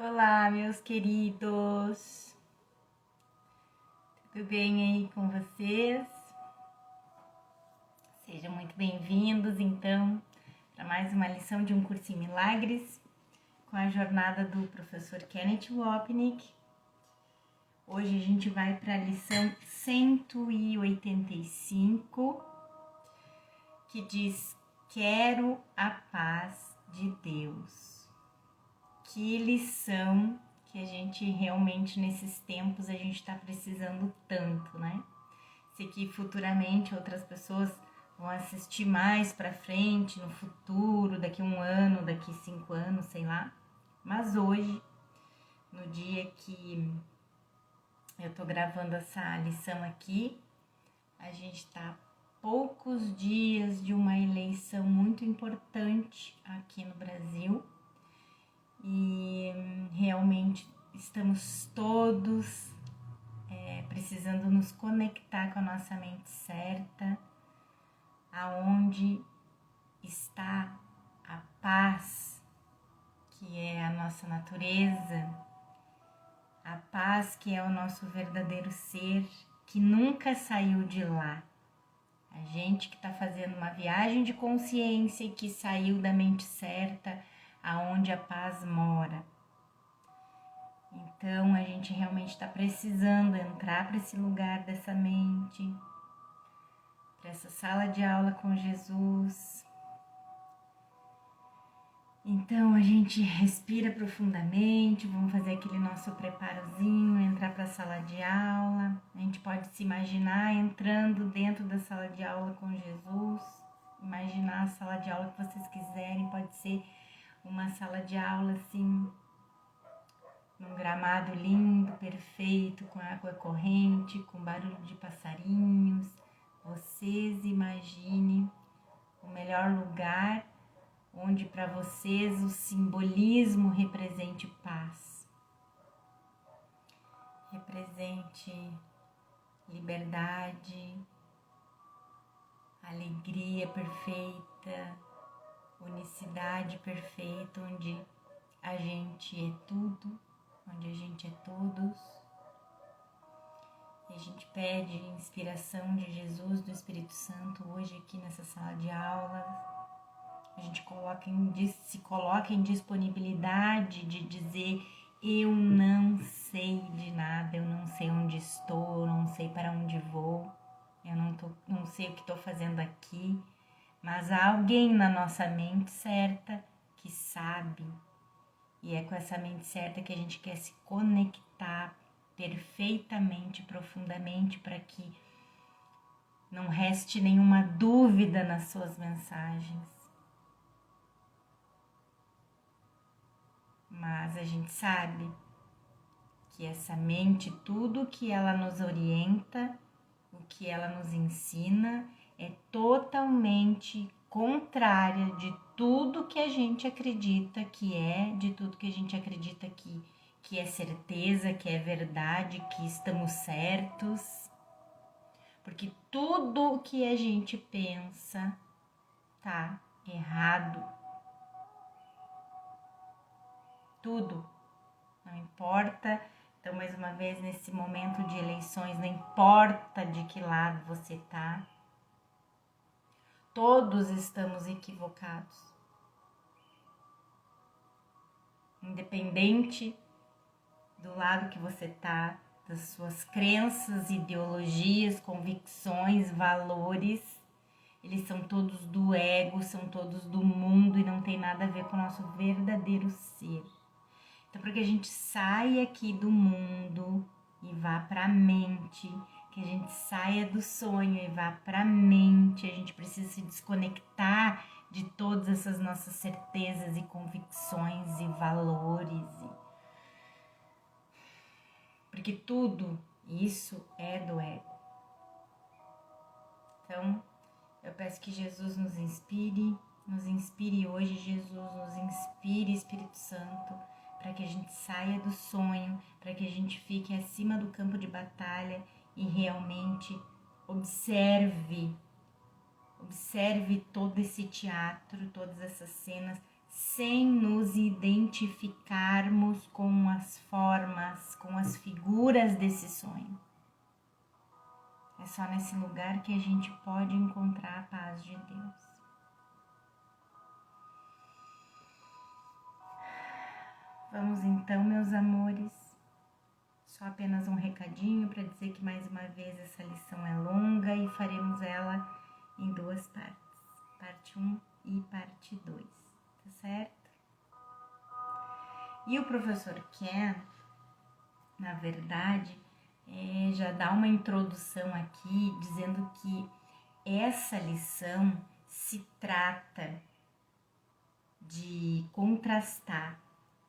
Olá, meus queridos! Tudo bem aí com vocês? Sejam muito bem-vindos, então, para mais uma lição de um curso em milagres com a jornada do professor Kenneth Wapnick. Hoje a gente vai para a lição 185, que diz: Quero a paz de Deus. Que lição que a gente realmente nesses tempos a gente está precisando tanto, né? Sei que futuramente outras pessoas vão assistir mais para frente, no futuro, daqui 1 ano, daqui 5 anos, sei lá. Mas hoje, no dia que eu tô gravando essa lição aqui, a gente tá a poucos dias de uma eleição muito importante aqui no Brasil. E realmente estamos todos precisando nos conectar com a nossa mente certa, aonde está a paz, que é a nossa natureza, a paz que é o nosso verdadeiro ser, que nunca saiu de lá. A gente que está fazendo uma viagem de consciência e que saiu da mente certa, aonde a paz mora. Então, a gente realmente está precisando entrar para esse lugar dessa mente, para essa sala de aula com Jesus. Então, a gente respira profundamente, vamos fazer aquele nosso preparozinho, entrar para a sala de aula. A gente pode se imaginar entrando dentro da sala de aula com Jesus, imaginar a sala de aula que vocês quiserem, pode ser uma sala de aula assim, num gramado lindo, perfeito, com água corrente, com barulho de passarinhos. Vocês imaginem o melhor lugar onde para vocês o simbolismo represente paz, represente liberdade, alegria perfeita, unicidade perfeita, onde a gente é tudo, onde a gente é todos. E a gente pede inspiração de Jesus, do Espírito Santo, hoje aqui nessa sala de aula. A gente se coloca em disponibilidade de dizer: eu não sei de nada, eu não sei onde estou, eu não sei para onde vou, eu não sei o que estou fazendo aqui, mas há alguém na nossa mente certa que sabe. E é com essa mente certa que a gente quer se conectar perfeitamente, profundamente, para que não reste nenhuma dúvida nas suas mensagens. Mas a gente sabe que essa mente, tudo que ela nos orienta, o que ela nos ensina, é totalmente contrária de tudo que a gente acredita que é, de tudo que a gente acredita que é certeza, que é verdade, que estamos certos. Porque tudo o que a gente pensa tá errado. Tudo. Não importa. Então, mais uma vez, nesse momento de eleições, não importa de que lado você tá. Todos estamos equivocados. Independente do lado que você tá, das suas crenças, ideologias, convicções, valores, eles são todos do ego, são todos do mundo e não tem nada a ver com o nosso verdadeiro ser. Então, para que a gente saia aqui do mundo e vá para a mente, que a gente saia do sonho e vá para a mente, a gente precisa se desconectar de todas essas nossas certezas e convicções e valores. Porque tudo isso é do ego. Então, eu peço que Jesus nos inspire hoje, Jesus, nos inspire, Espírito Santo, para que a gente saia do sonho, para que a gente fique acima do campo de batalha e realmente observe todo esse teatro, todas essas cenas, sem nos identificarmos com as formas, com as figuras desse sonho. É só nesse lugar que a gente pode encontrar a paz de Deus. Vamos então, meus amores, só apenas um recadinho para dizer que mais uma vez essa lição é longa e faremos ela em 2 partes, parte 1 e parte 2, tá certo? E o professor Ken, na verdade, já dá uma introdução aqui dizendo que essa lição se trata de contrastar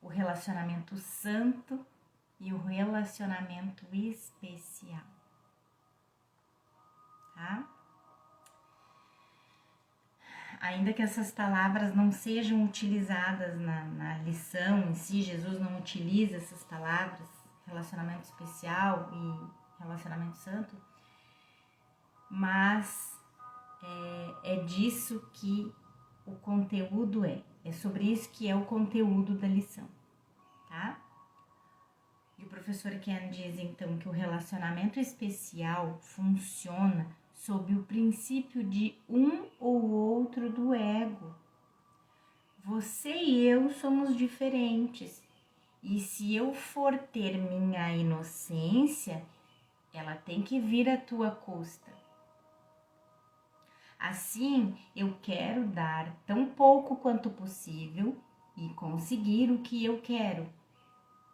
o relacionamento santo e o relacionamento especial, tá? Ainda que essas palavras não sejam utilizadas na lição em si, Jesus não utiliza essas palavras, relacionamento especial e relacionamento santo, mas é disso que o conteúdo é sobre isso que é o conteúdo da lição, tá? E o professor Ken diz então que o relacionamento especial funciona sob o princípio de um ou outro do ego. Você e eu somos diferentes, e se eu for ter minha inocência, ela tem que vir à tua custa. Assim, eu quero dar tão pouco quanto possível e conseguir o que eu quero.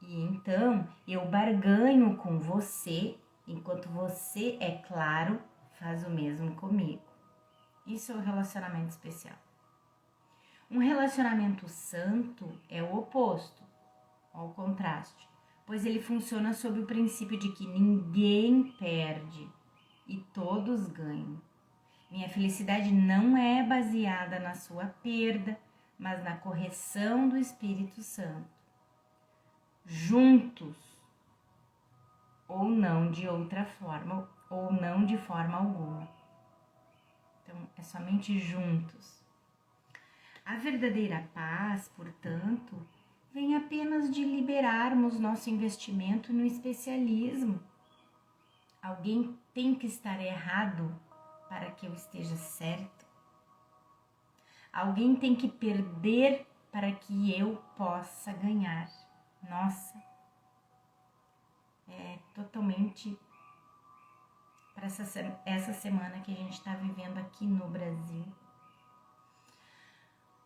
E então, eu barganho com você, enquanto você, é claro, faz o mesmo comigo. Isso é o relacionamento especial. Um relacionamento santo é o oposto, ao contraste, pois ele funciona sob o princípio de que ninguém perde e todos ganham. Minha felicidade não é baseada na sua perda, mas na correção do Espírito Santo. Juntos, ou não de outra forma, ou não de forma alguma. Então, é somente juntos. A verdadeira paz, portanto, vem apenas de liberarmos nosso investimento no especialismo. Alguém tem que estar errado para que eu esteja certo. Alguém tem que perder para que eu possa ganhar. Nossa, é totalmente para essa semana que a gente está vivendo aqui no Brasil.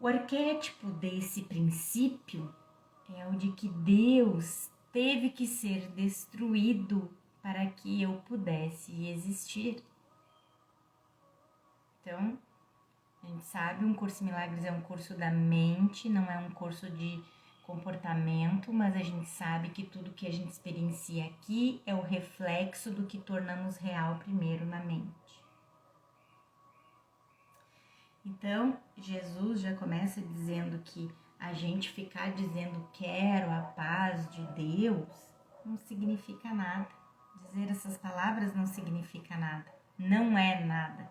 O arquétipo desse princípio é o de que Deus teve que ser destruído para que eu pudesse existir. Então, a gente sabe, um curso em milagres é um curso da mente, não é um curso de comportamento, mas a gente sabe que tudo que a gente experiencia aqui é o reflexo do que tornamos real primeiro na mente. Então, Jesus já começa dizendo que a gente ficar dizendo quero a paz de Deus não significa nada. Dizer essas palavras não significa nada, não é nada.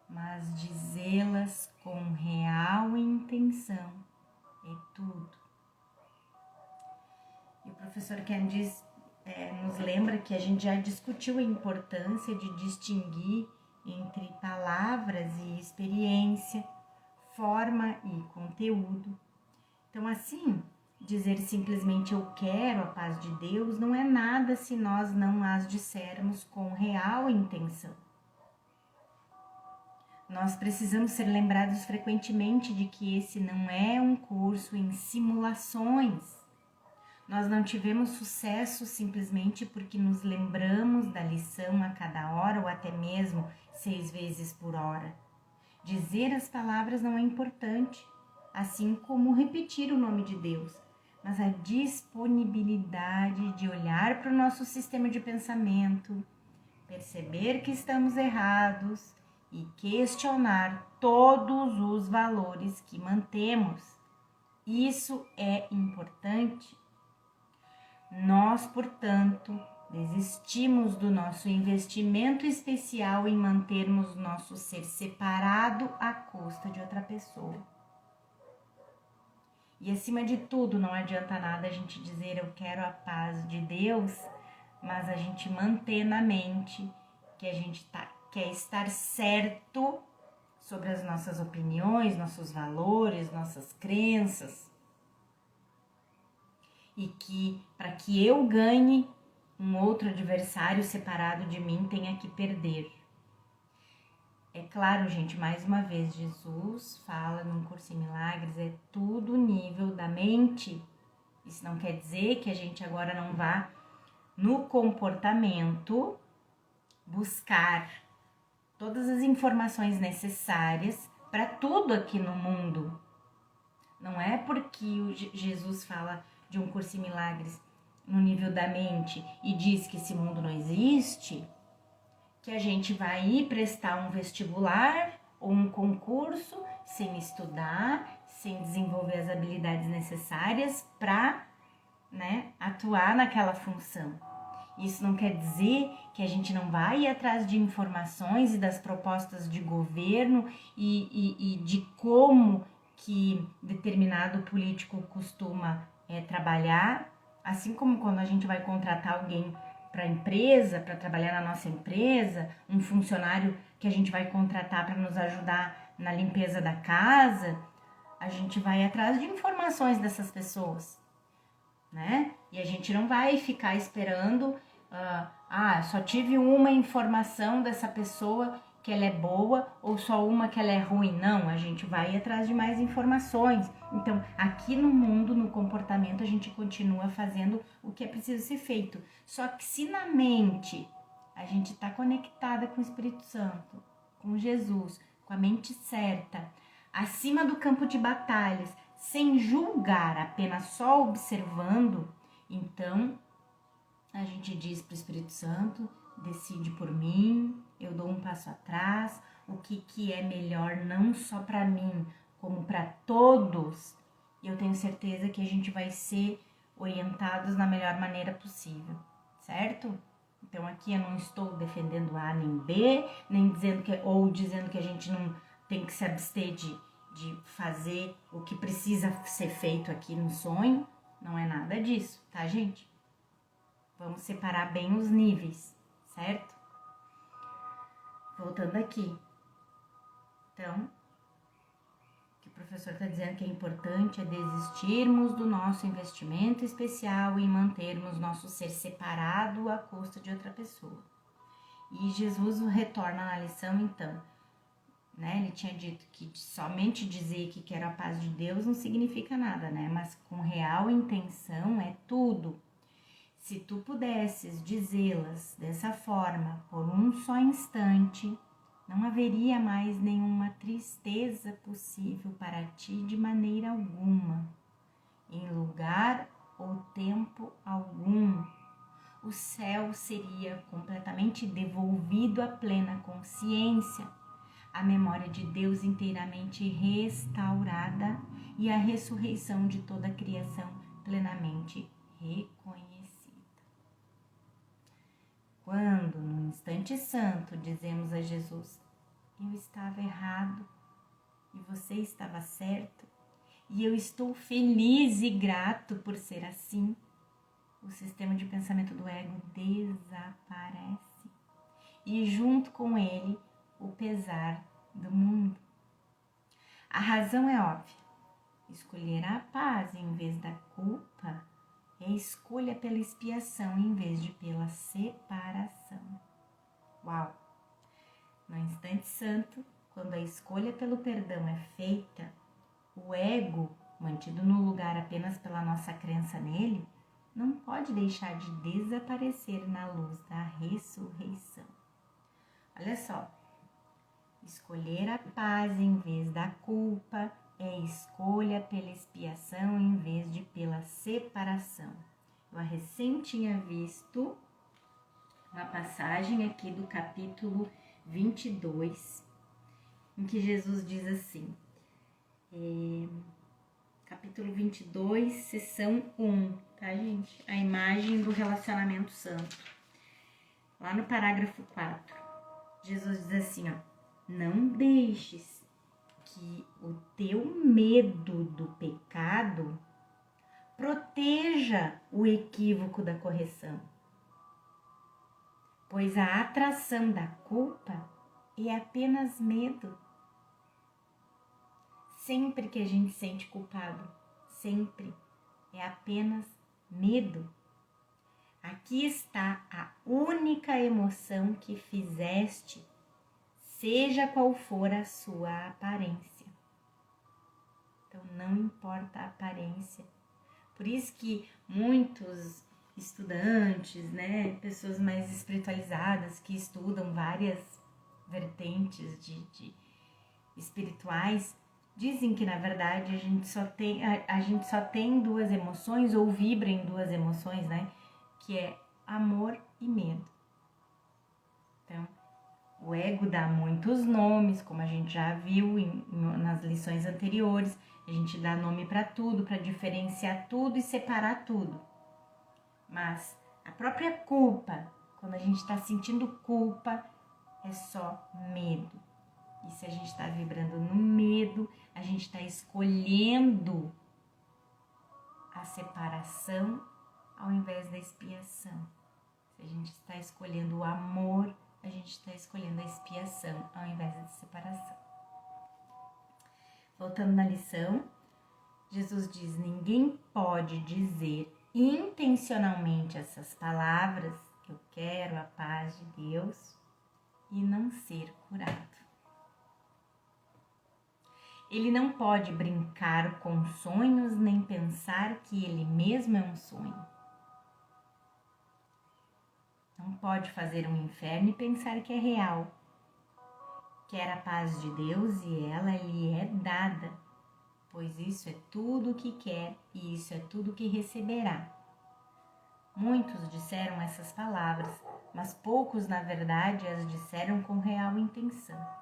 Mas dizê-las com real intenção é tudo. E o professor Ken nos lembra que a gente já discutiu a importância de distinguir entre palavras e experiência, forma e conteúdo. Então, assim, dizer simplesmente eu quero a paz de Deus não é nada se nós não as dissermos com real intenção. Nós precisamos ser lembrados frequentemente de que esse não é um curso em simulações. Nós não tivemos sucesso simplesmente porque nos lembramos da lição a cada hora ou até mesmo 6 vezes por hora. Dizer as palavras não é importante, assim como repetir o nome de Deus, mas a disponibilidade de olhar para o nosso sistema de pensamento, perceber que estamos errados e questionar todos os valores que mantemos. Isso é importante. Nós, portanto, desistimos do nosso investimento especial em mantermos nosso ser separado à custa de outra pessoa. E acima de tudo, não adianta nada a gente dizer eu quero a paz de Deus, mas a gente manter na mente que a gente quer estar certo sobre as nossas opiniões, nossos valores, nossas crenças. E que para que eu ganhe, um outro adversário separado de mim tenha que perder. É claro, gente, mais uma vez, Jesus fala num Curso em Milagres, é tudo nível da mente. Isso não quer dizer que a gente agora não vá no comportamento buscar todas as informações necessárias para tudo aqui no mundo. Não é porque Jesus fala de um Curso em Milagres no nível da mente e diz que esse mundo não existe, que a gente vai ir prestar um vestibular ou um concurso sem estudar, sem desenvolver as habilidades necessárias para, atuar naquela função. Isso não quer dizer que a gente não vai ir atrás de informações e das propostas de governo e de como que determinado político costuma trabalhar, assim como quando a gente vai contratar alguém para a empresa, para trabalhar na nossa empresa, um funcionário que a gente vai contratar para nos ajudar na limpeza da casa, a gente vai atrás de informações dessas pessoas, né? E a gente não vai ficar esperando, só tive uma informação dessa pessoa que ela é boa ou só uma que ela é ruim. Não, a gente vai atrás de mais informações. Então, aqui no mundo, no comportamento, a gente continua fazendo o que é preciso ser feito. Só que se na mente a gente está conectada com o Espírito Santo, com Jesus, com a mente certa, acima do campo de batalhas, sem julgar, apenas só observando, então a gente diz para o Espírito Santo, decide por mim, eu dou um passo atrás, o que é melhor não só para mim, como para todos, e eu tenho certeza que a gente vai ser orientados na melhor maneira possível, certo? Então aqui eu não estou defendendo A nem B, nem dizendo que a gente não tem que se abster de fazer o que precisa ser feito aqui no sonho, não é nada disso, tá, gente? Vamos separar bem os níveis, certo? Voltando aqui. Então, o que o professor está dizendo que é importante é desistirmos do nosso investimento especial e mantermos nosso ser separado à custa de outra pessoa. E Jesus retorna na lição, então, ele tinha dito que somente dizer que quero a paz de Deus não significa nada, mas com real intenção é tudo. Se tu pudesses dizê-las dessa forma por um só instante, não haveria mais nenhuma tristeza possível para ti de maneira alguma, em lugar ou tempo algum. O céu seria completamente devolvido à plena consciência, a memória de Deus inteiramente restaurada e a ressurreição de toda a criação plenamente reconhecida. Quando, no instante santo, dizemos a Jesus, eu estava errado e você estava certo, e eu estou feliz e grato por ser assim, o sistema de pensamento do ego desaparece e junto com ele o pesar do mundo. A razão é óbvia. Escolher a paz em vez da culpa é a escolha pela expiação em vez de pela separação. Uau! No instante santo, quando a escolha pelo perdão é feita, o ego, mantido no lugar apenas pela nossa crença nele, não pode deixar de desaparecer na luz da ressurreição. Olha só, escolher a paz em vez da culpa é escolha pela expiação em vez de pela separação. Eu recém tinha visto uma passagem aqui do capítulo 22, em que Jesus diz assim, capítulo 22, seção 1, tá, gente? A imagem do relacionamento santo. Lá no parágrafo 4, Jesus diz assim, não deixes que o teu medo do pecado proteja o equívoco da correção, pois a atração da culpa é apenas medo. Sempre que a gente sente culpado, sempre é apenas medo. Aqui está a única emoção que fizeste, seja qual for a sua aparência. Então não importa a aparência. Por isso que muitos estudantes, né, pessoas mais espiritualizadas que estudam várias vertentes de espirituais, dizem que na verdade a gente só tem duas emoções, ou vibra em duas emoções, né? Que é amor e medo. Então, o ego dá muitos nomes, como a gente já viu nas lições anteriores. A gente dá nome para tudo, para diferenciar tudo e separar tudo. Mas a própria culpa, quando a gente está sentindo culpa, é só medo. E se a gente está vibrando no medo, a gente está escolhendo a separação ao invés da expiação. Se a gente está escolhendo o amor, a gente está escolhendo a expiação ao invés da separação. Voltando na lição, Jesus diz: ninguém pode dizer intencionalmente essas palavras, eu quero a paz de Deus, e não ser curado. Ele não pode brincar com sonhos nem pensar que ele mesmo é um sonho. Não pode fazer um inferno e pensar que é real. Quer a paz de Deus e ela lhe é dada, pois isso é tudo o que quer e isso é tudo o que receberá. Muitos disseram essas palavras, mas poucos, na verdade, as disseram com real intenção.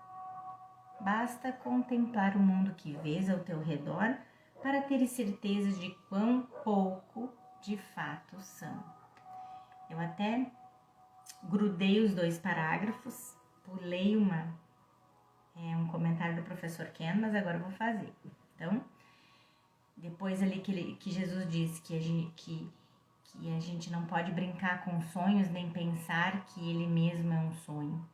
Basta contemplar o mundo que vês ao teu redor para ter certeza de quão pouco de fato são. Eu até grudei os dois parágrafos, pulei um comentário do professor Ken, mas agora eu vou fazer. Então, depois ali que Jesus disse que a gente não pode brincar com sonhos nem pensar que ele mesmo é um sonho.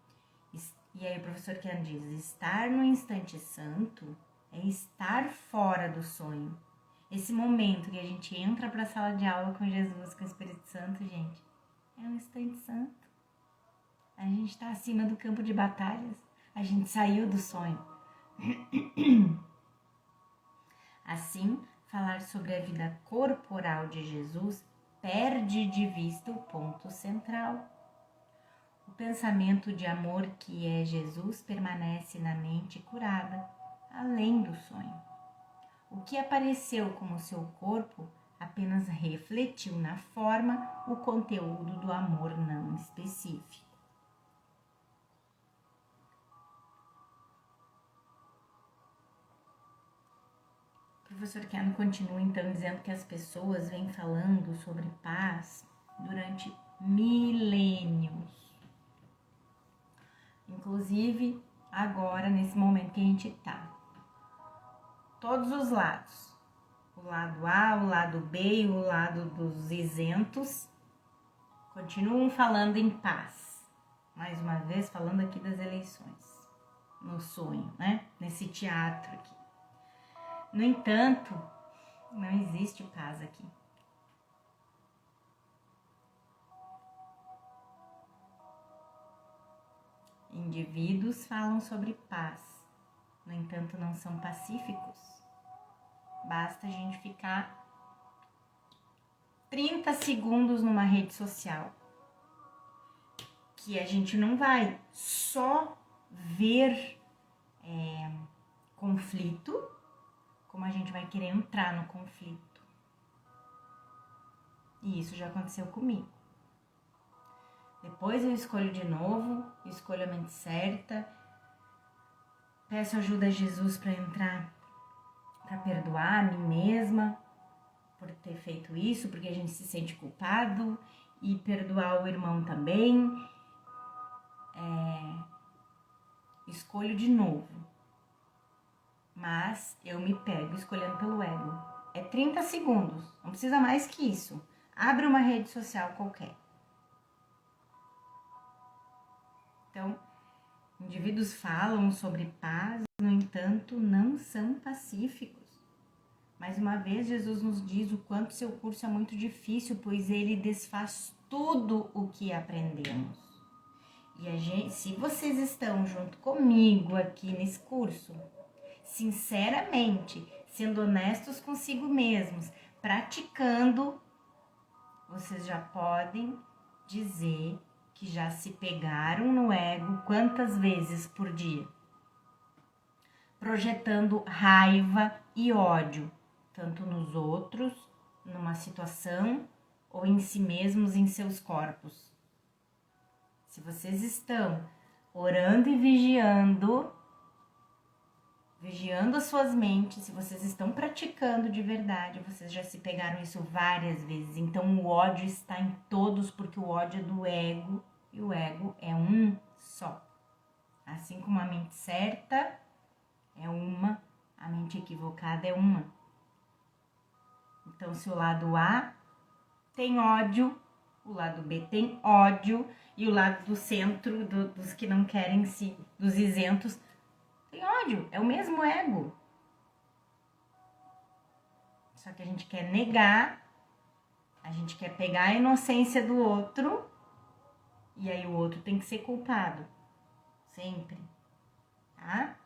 E aí o professor Ken diz: estar no instante santo é estar fora do sonho. Esse momento que a gente entra para a sala de aula com Jesus, com o Espírito Santo, gente, é um instante santo. A gente está acima do campo de batalhas. A gente saiu do sonho. Assim, falar sobre a vida corporal de Jesus perde de vista o ponto central. O pensamento de amor que é Jesus permanece na mente curada, além do sonho. O que apareceu como seu corpo apenas refletiu na forma o conteúdo do amor não específico. O professor Ken continua então dizendo que as pessoas vêm falando sobre paz durante milênios. Inclusive agora, nesse momento que a gente está. Todos os lados. O lado A, o lado B e o lado dos isentos continuam falando em paz. Mais uma vez, falando aqui das eleições. No sonho, né? Nesse teatro aqui. No entanto, não existe paz aqui. Indivíduos falam sobre paz, no entanto, não são pacíficos. Basta a gente ficar 30 segundos numa rede social, que a gente não vai só ver conflito, como a gente vai querer entrar no conflito. E isso já aconteceu comigo. Depois eu escolho de novo, escolho a mente certa, peço ajuda a Jesus para entrar, para perdoar a mim mesma por ter feito isso, porque a gente se sente culpado, e perdoar o irmão também. Escolho de novo. Mas eu me pego escolhendo pelo ego. É 30 segundos, não precisa mais que isso. Abre uma rede social qualquer. Então, indivíduos falam sobre paz, no entanto, não são pacíficos. Mais uma vez, Jesus nos diz o quanto seu curso é muito difícil, pois ele desfaz tudo o que aprendemos. E se vocês estão junto comigo aqui nesse curso, sinceramente, sendo honestos consigo mesmos, praticando, vocês já podem dizer que já se pegaram no ego quantas vezes por dia? Projetando raiva e ódio, tanto nos outros, numa situação, ou em si mesmos, em seus corpos. Se vocês estão orando e vigiando as suas mentes, se vocês estão praticando de verdade, vocês já se pegaram isso várias vezes. Então o ódio está em todos, porque o ódio é do ego, e o ego é um só. Assim como a mente certa é uma, a mente equivocada é uma. Então se o lado A tem ódio, o lado B tem ódio, e o lado do centro, dos que não querem dos isentos, tem ódio, é o mesmo ego. Só que a gente quer negar, a gente quer pegar a inocência do outro, e aí o outro tem que ser culpado, sempre, tá?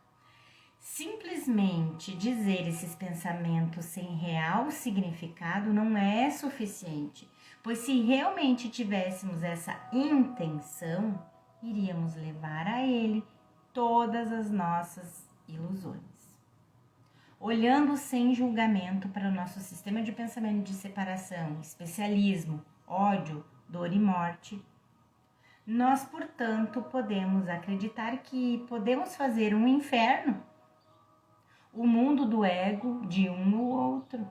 Simplesmente dizer esses pensamentos sem real significado não é suficiente, pois se realmente tivéssemos essa intenção, iríamos levar a ele todas as nossas ilusões. Olhando sem julgamento para o nosso sistema de pensamento de separação, especialismo, ódio, dor e morte, nós, portanto, podemos acreditar que podemos fazer um inferno, o mundo do ego de um ou outro,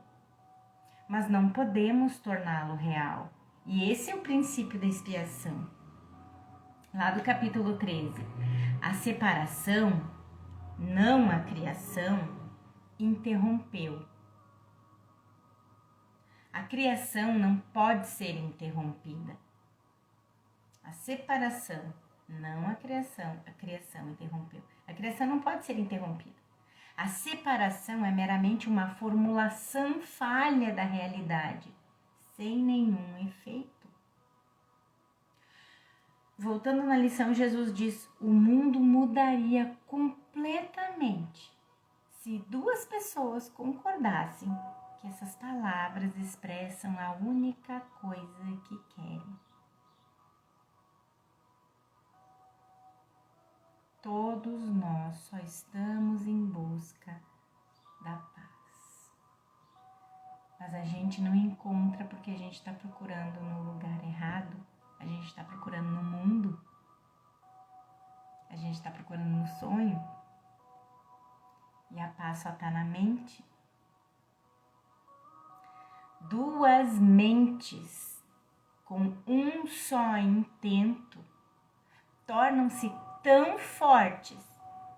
mas não podemos torná-lo real. E esse é o princípio da expiação. Lá do capítulo 13, a separação, não a criação, interrompeu. A criação não pode ser interrompida. A separação, não a criação interrompeu. A criação não pode ser interrompida. A separação é meramente uma formulação falha da realidade, sem nenhum efeito. Voltando na lição, Jesus diz: o mundo mudaria completamente se duas pessoas concordassem que essas palavras expressam a única coisa que querem. Todos nós só estamos em busca da paz. Mas a gente não encontra porque a gente está procurando no lugar errado. A gente está procurando no mundo. A gente está procurando no sonho. E a paz só está na mente. Duas mentes com um só intento tornam-se tão fortes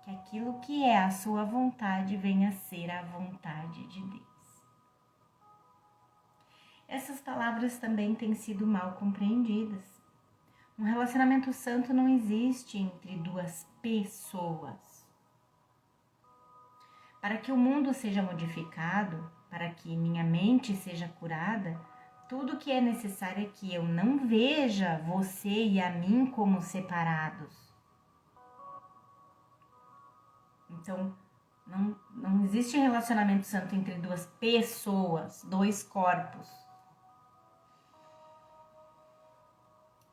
que aquilo que é a sua vontade venha a ser a vontade de Deus. Essas palavras também têm sido mal compreendidas. Um relacionamento santo não existe entre duas pessoas. Para que o mundo seja modificado, para que minha mente seja curada, tudo que é necessário é que eu não veja você e a mim como separados. Então, não existe relacionamento santo entre duas pessoas, dois corpos.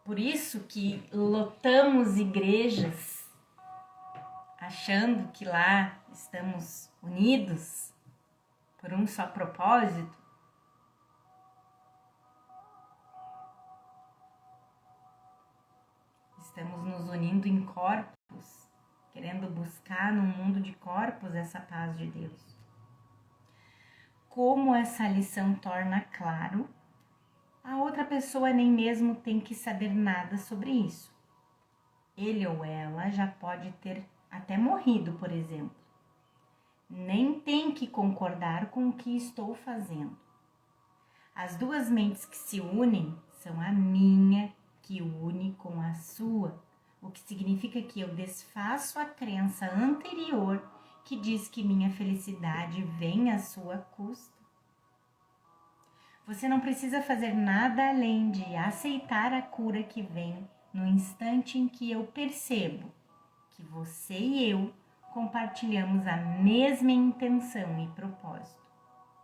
Por isso que lotamos igrejas achando que lá estamos unidos por um só propósito. Estamos nos unindo em corpos, querendo buscar no mundo de corpos essa paz de Deus. Como essa lição torna claro, a outra pessoa nem mesmo tem que saber nada sobre isso. Ele ou ela já pode ter até morrido, por exemplo. nem tem que concordar com o que estou fazendo. As duas mentes que se unem são a minha que une com a sua, o que significa que eu desfaço a crença anterior que diz que minha felicidade vem à sua custa. Você não precisa fazer nada além de aceitar a cura que vem no instante em que eu percebo que você e eu compartilhamos a mesma intenção e propósito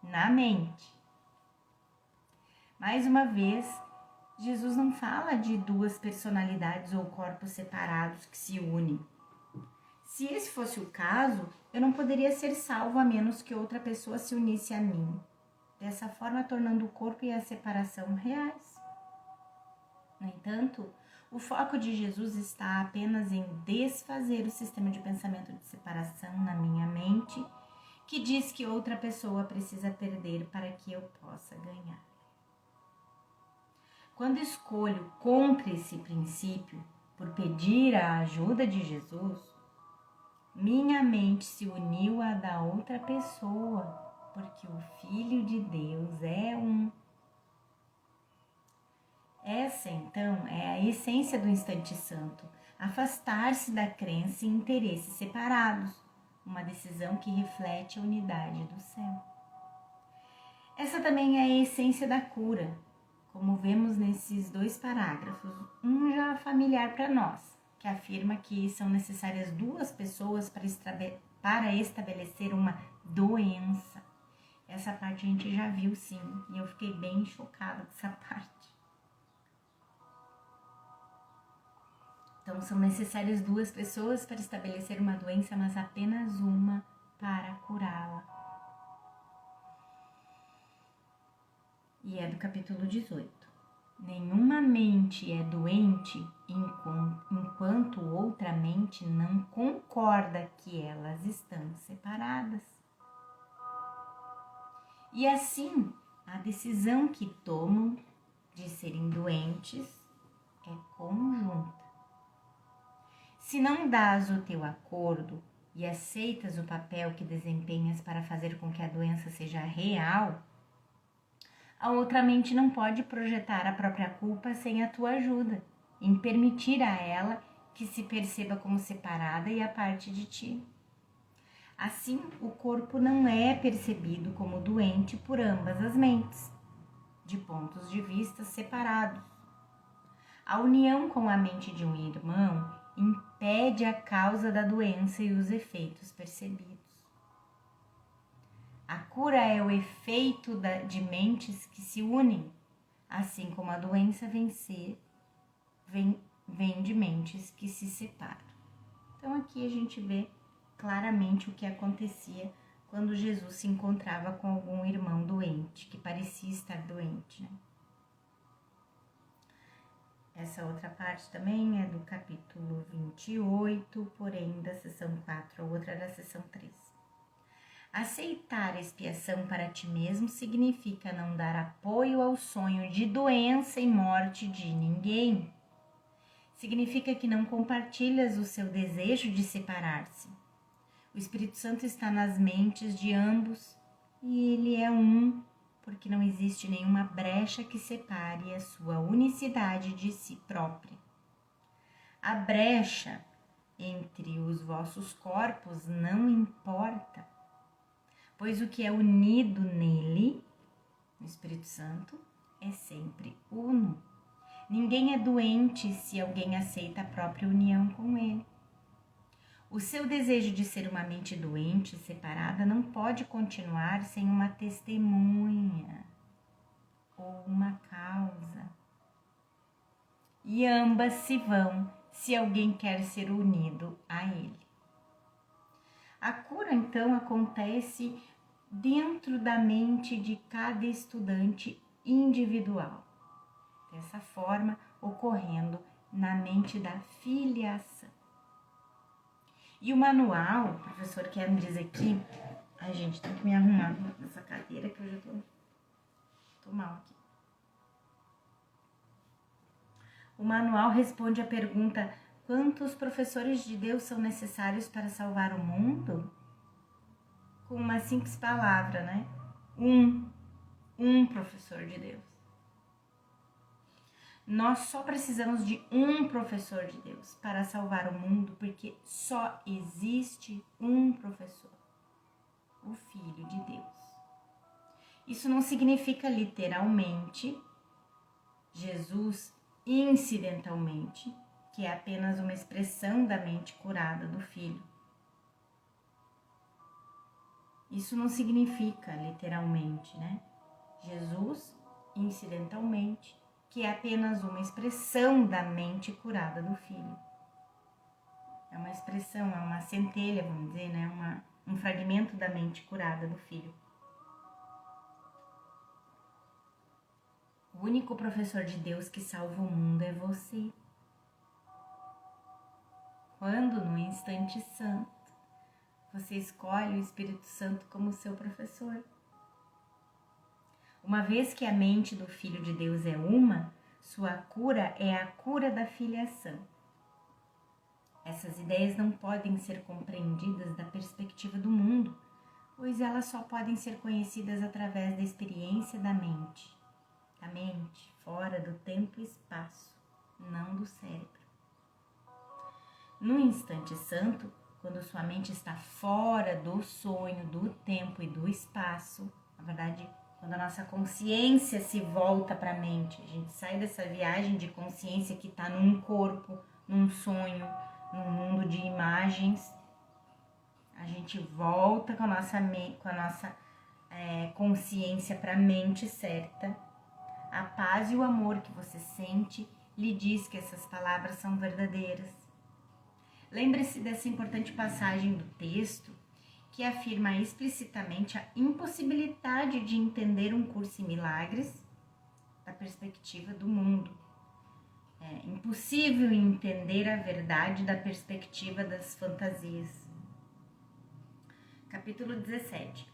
na mente. Mais uma vez, Jesus não fala de duas personalidades ou corpos separados que se unem. Se esse fosse o caso, eu não poderia ser salvo a menos que outra pessoa se unisse a mim, dessa forma tornando o corpo e a separação reais. No entanto, o foco de Jesus está apenas em desfazer o sistema de pensamento de separação na minha mente, que diz que outra pessoa precisa perder para que eu possa ganhar. Quando escolho contra esse princípio, por pedir a ajuda de Jesus, minha mente se uniu à da outra pessoa, porque o Filho de Deus é um. Essa, então, é a essência do instante santo, afastar-se da crença e interesses separados, uma decisão que reflete a unidade do céu. Essa também é a essência da cura, como vemos nesses dois parágrafos, um já familiar para nós, que afirma que são necessárias duas pessoas para estabelecer uma doença. Essa parte a gente já viu sim, e eu fiquei bem chocada com essa parte. Então, são necessárias duas pessoas para estabelecer uma doença, mas apenas uma para curá-la. E é do capítulo 18. Nenhuma mente é doente enquanto outra mente não concorda que elas estão separadas. E assim, a decisão que tomam de serem doentes é conjunta. Se não dás o teu acordo e aceitas o papel que desempenhas para fazer com que a doença seja real, a outra mente não pode projetar a própria culpa sem a tua ajuda, em permitir a ela que se perceba como separada e a parte de ti. Assim, o corpo não é percebido como doente por ambas as mentes, de pontos de vista separados. A união com a mente de um irmão impede a causa da doença e os efeitos percebidos. A cura é o efeito de mentes que se unem, assim como a doença vem de mentes que se separam. Então aqui a gente vê claramente o que acontecia quando Jesus se encontrava com algum irmão doente, que parecia estar doente, né? Essa outra parte também é do capítulo 28, porém da seção 4, a outra é da seção 3. Aceitar a expiação para ti mesmo significa não dar apoio ao sonho de doença e morte de ninguém. Significa que não compartilhas o seu desejo de separar-se. O Espírito Santo está nas mentes de ambos e ele é um, porque não existe nenhuma brecha que separe a sua unicidade de si própria. A brecha entre os vossos corpos não importa, pois o que é unido nele, no Espírito Santo, é sempre uno. Ninguém é doente se alguém aceita a própria união com ele. O seu desejo de ser uma mente doente, separada, não pode continuar sem uma testemunha ou uma causa. E ambas se vão se alguém quer ser unido a ele. A cura, então, acontece dentro da mente de cada estudante individual. Dessa forma, ocorrendo na mente da filiação. E o manual, o professor Ken diz aqui, ai gente, tem que me arrumar nessa cadeira que eu já tô mal aqui. O manual responde à pergunta: quantos professores de Deus são necessários para salvar o mundo? com uma simples palavra, né? Um professor de Deus. Nós só precisamos de um professor de Deus para salvar o mundo, porque só existe um professor, o Filho de Deus. Isso não significa literalmente Jesus incidentalmente, que é apenas uma expressão da mente curada do Filho. Isso não significa literalmente, né? Jesus incidentalmente, que é apenas uma expressão da mente curada do Filho. É uma expressão, é uma centelha, vamos dizer, né? Um fragmento da mente curada do Filho. O único professor de Deus que salva o mundo é você. Quando, no instante santo, você escolhe o Espírito Santo como seu professor. Uma vez que a mente do Filho de Deus é uma, sua cura é a cura da filiação. Essas ideias não podem ser compreendidas da perspectiva do mundo, pois elas só podem ser conhecidas através da experiência da mente. A mente, fora do tempo e espaço, não do cérebro. No instante santo, quando sua mente está fora do sonho, do tempo e do espaço, na verdade, quando a nossa consciência se volta para a mente, a gente sai dessa viagem de consciência que está num corpo, num sonho, num mundo de imagens, a gente volta com a nossa consciência para a mente certa. A paz e o amor que você sente lhe diz que essas palavras são verdadeiras. Lembre-se dessa importante passagem do texto que afirma explicitamente a impossibilidade de entender um curso em milagres da perspectiva do mundo. É impossível entender a verdade da perspectiva das fantasias. Capítulo 17.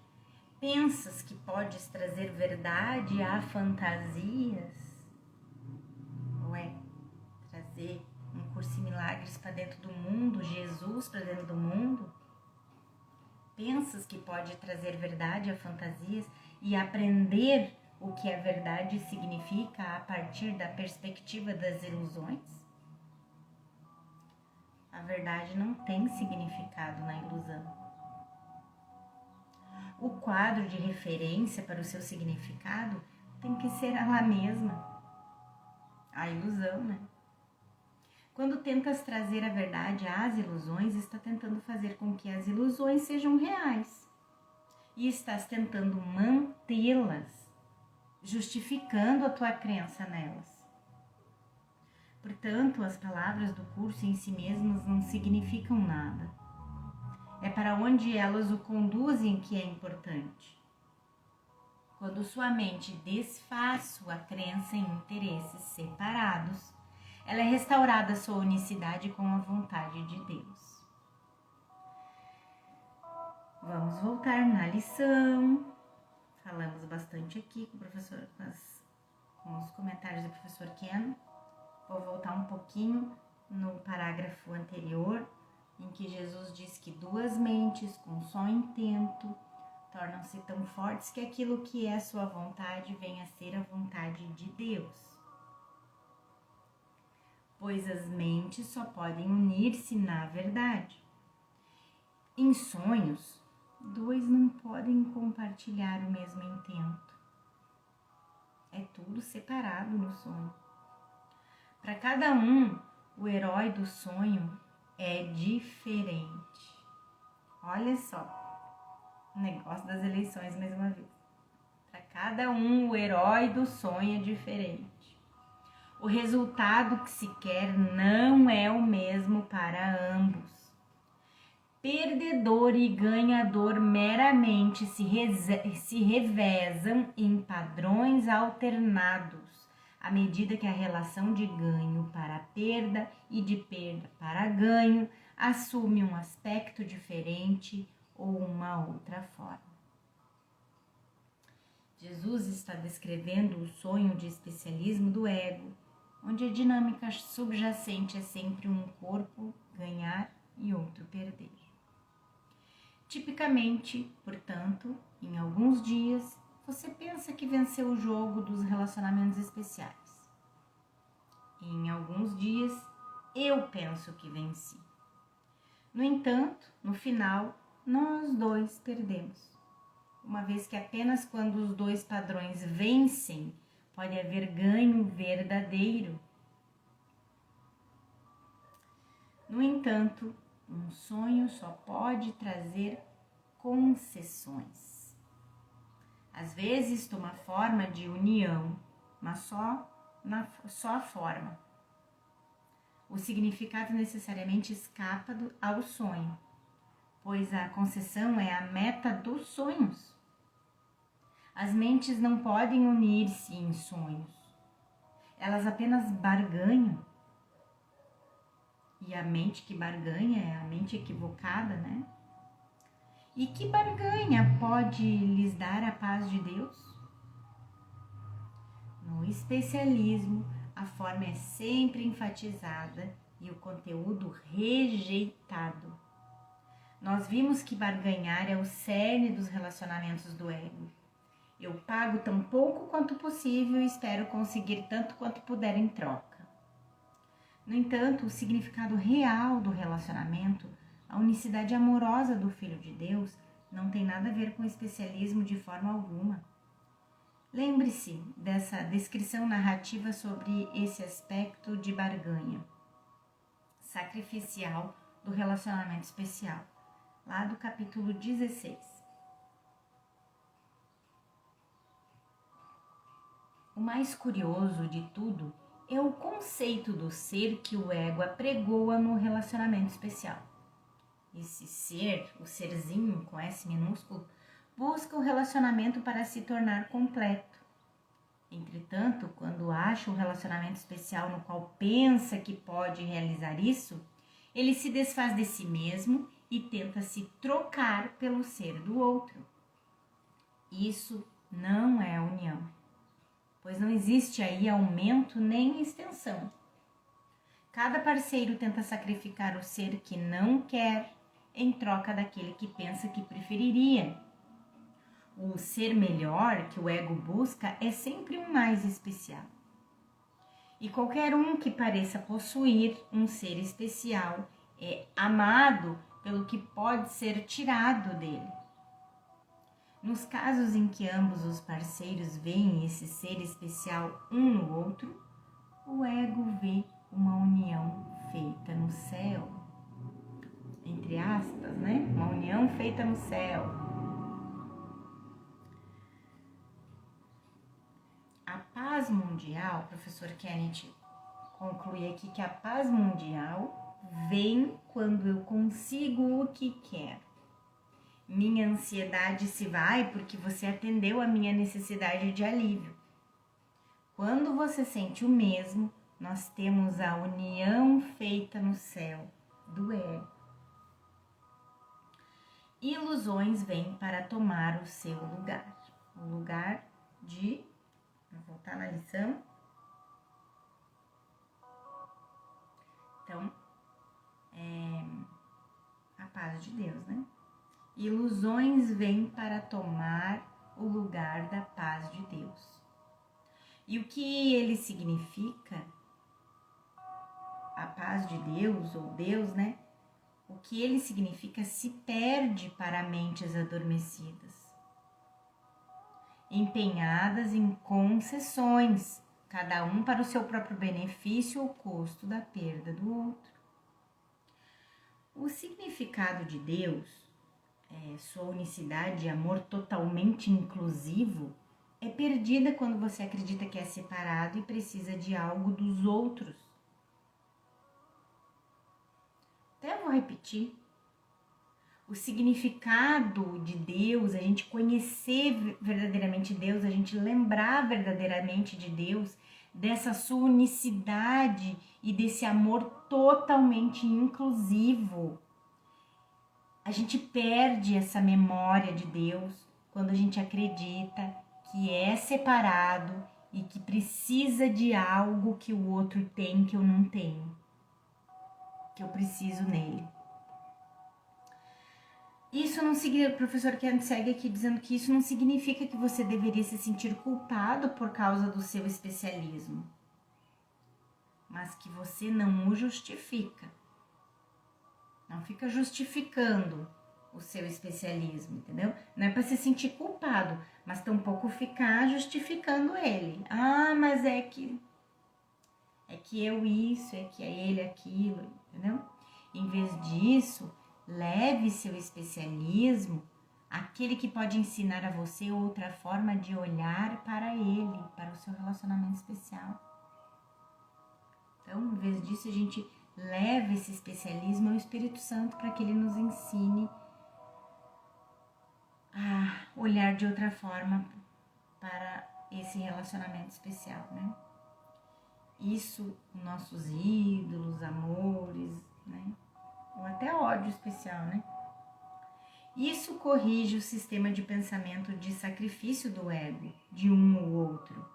Pensas que podes trazer verdade a fantasias? Ou é trazer um curso em milagres para dentro do mundo, Jesus para dentro do mundo? Pensas que pode trazer verdade a fantasias e aprender o que a verdade significa a partir da perspectiva das ilusões? A verdade não tem significado na ilusão. O quadro de referência para o seu significado tem que ser ela mesma. A ilusão, né? Quando tentas trazer a verdade às ilusões, está tentando fazer com que as ilusões sejam reais. E estás tentando mantê-las, justificando a tua crença nelas. Portanto, as palavras do curso em si mesmas não significam nada. É para onde elas o conduzem que é importante. Quando sua mente desfaz sua crença em interesses separados, ela é restaurada à sua unicidade com a vontade de Deus. Vamos voltar na lição. Falamos bastante aqui com o professor, com os comentários do professor Ken. Vou voltar um pouquinho no parágrafo anterior, em que Jesus diz que duas mentes com um só intento tornam-se tão fortes que aquilo que é sua vontade venha a ser a vontade de Deus. Pois as mentes só podem unir-se na verdade. Em sonhos, dois não podem compartilhar o mesmo intento. É tudo separado no sonho. Para cada um, o herói do sonho é diferente. Olha só, o negócio das eleições mais uma vez. Para cada um, o herói do sonho é diferente. O resultado que se quer não é o mesmo para ambos. Perdedor e ganhador meramente se revezam em padrões alternados, à medida que a relação de ganho para perda e de perda para ganho assume um aspecto diferente ou uma outra forma. Jesus está descrevendo o sonho de especialismo do ego, onde a dinâmica subjacente é sempre um corpo ganhar e outro perder. Tipicamente, portanto, em alguns dias, você pensa que venceu o jogo dos relacionamentos especiais. Em alguns dias, eu penso que venci. No entanto, no final, nós dois perdemos. Uma vez que apenas quando os dois padrões vencem, pode haver ganho verdadeiro. No entanto, um sonho só pode trazer concessões. Às vezes toma forma de união, mas só a forma. O significado necessariamente escapa ao sonho, pois a concessão é a meta dos sonhos. As mentes não podem unir-se em sonhos. Elas apenas barganham. E a mente que barganha é a mente equivocada, né? E que barganha pode lhes dar a paz de Deus? No especialismo, a forma é sempre enfatizada e o conteúdo rejeitado. Nós vimos que barganhar é o cerne dos relacionamentos do ego. Eu pago tão pouco quanto possível e espero conseguir tanto quanto puder em troca. No entanto, o significado real do relacionamento, a unicidade amorosa do Filho de Deus, não tem nada a ver com o especialismo de forma alguma. Lembre-se dessa descrição narrativa sobre esse aspecto de barganha sacrificial do relacionamento especial, lá do capítulo 16. O mais curioso de tudo é o conceito do ser que o ego apregoa no relacionamento especial. Esse ser, o serzinho com S minúsculo, busca o relacionamento para se tornar completo. Entretanto, quando acha um relacionamento especial no qual pensa que pode realizar isso, ele se desfaz de si mesmo e tenta se trocar pelo ser do outro. Isso não é união, pois não existe aí aumento nem extensão. Cada parceiro tenta sacrificar o ser que não quer em troca daquele que pensa que preferiria. O ser melhor que o ego busca é sempre um mais especial. E qualquer um que pareça possuir um ser especial é amado pelo que pode ser tirado dele. Nos casos em que ambos os parceiros veem esse ser especial um no outro, o ego vê uma união feita no céu. Entre aspas, né? Uma união feita no céu. A paz mundial, o professor Kenneth conclui aqui que a paz mundial vem quando eu consigo o que quero. Minha ansiedade se vai porque você atendeu a minha necessidade de alívio. Quando você sente o mesmo, nós temos a união feita no céu do ego. Ilusões vêm para tomar o seu lugar. O lugar de... Vou voltar na lição. Então, a paz de Deus, né? Ilusões vêm para tomar o lugar da paz de Deus. E o que ele significa? A paz de Deus, ou Deus, né? O que ele significa se perde para mentes adormecidas, empenhadas em concessões, cada um para o seu próprio benefício ou custo da perda do outro. O significado de Deus, sua unicidade e amor totalmente inclusivo, é perdida quando você acredita que é separado e precisa de algo dos outros. Até vou repetir. O significado de Deus, a gente conhecer verdadeiramente Deus, a gente lembrar verdadeiramente de Deus, dessa sua unicidade e desse amor totalmente inclusivo. A gente perde essa memória de Deus quando a gente acredita que é separado e que precisa de algo que o outro tem que eu não tenho, que eu preciso nele. Isso não significa, o professor Ken segue aqui dizendo que isso não significa que você deveria se sentir culpado por causa do seu especialismo, mas que você não o justifica. Não fica justificando o seu especialismo, entendeu? Não é para se sentir culpado, mas tampouco ficar justificando ele. Ah, mas é que eu isso, é que é ele aquilo, entendeu? Em vez disso, leve seu especialismo àquele que pode ensinar a você outra forma de olhar para ele, para o seu relacionamento especial. Então, em vez disso, a gente leva esse especialismo ao Espírito Santo para que ele nos ensine a olhar de outra forma para esse relacionamento especial, né? Isso, nossos ídolos, amores, né? Ou até ódio especial, né? Isso corrige o sistema de pensamento de sacrifício do ego, de um ou outro,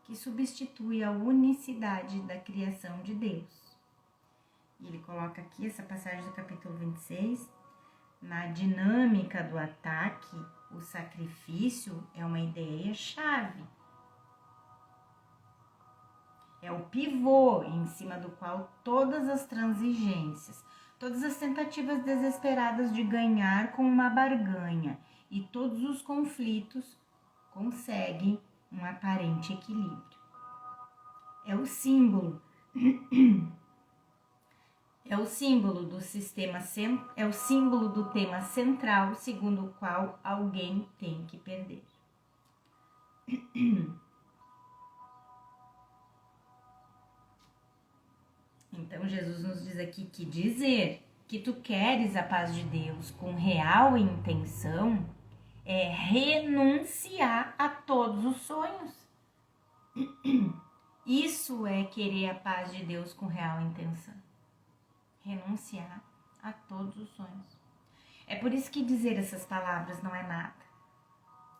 que substitui a unicidade da criação de Deus. E ele coloca aqui essa passagem do capítulo 26, na dinâmica do ataque, o sacrifício é uma ideia-chave. É o pivô em cima do qual todas as transigências, todas as tentativas desesperadas de ganhar com uma barganha e todos os conflitos conseguem um aparente equilíbrio. É o símbolo do sistema, é o símbolo do tema central segundo o qual alguém tem que perder. Então Jesus nos diz aqui que dizer que tu queres a paz de Deus com real intenção é renunciar a todos os sonhos. Isso é querer a paz de Deus com real intenção. Renunciar a todos os sonhos. É por isso que dizer essas palavras não é nada.